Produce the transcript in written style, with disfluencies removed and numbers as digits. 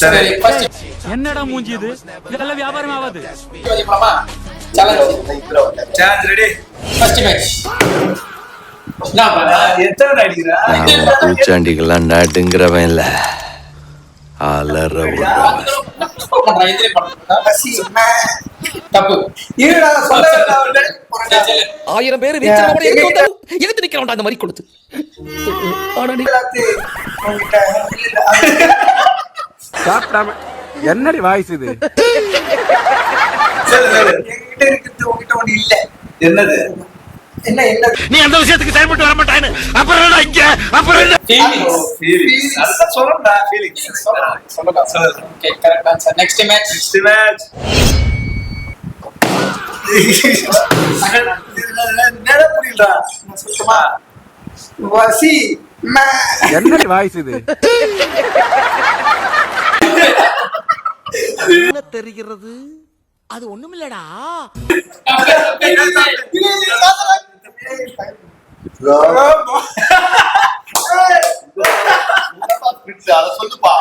சரி என்னடா மூஞ்சி இது? இதெல்லாம் வியாபாரம் ஆகாது. Challenge ready. ஃபர்ஸ்ட் மேட்ச் எத்தனை அடிக்கிறா? பூச்சாண்டிகள்லாம் நாட்டுங்கிறவன் இல்ல, அலற விடுறவன். தப்பு. 1000 பேர் எதிர்த்து நிக்கிறோம்டா அந்த மாதிரி கொடுத்து. சாப்பிடாம என்னடி வாய்ஸ் இது? என்னது? நீ அந்த விஷயத்துக்கு செயல்பட்டு வர மாட்டான்னு அப்புறம் என்ன இங்க அப்புறம் என்ன? அதான் சொல்றேன்டா, ஃபீலிங்ஸ். சொல்லலாம். Okay, correct answer. Next match. என்னடா புரியலடா சுத்தமா. வசி என்னடி வாய்ஸ் இது? என்ன தெரிகிறது? அது ஒண்ணுமில்லடா. அத சொல்லுப்பா.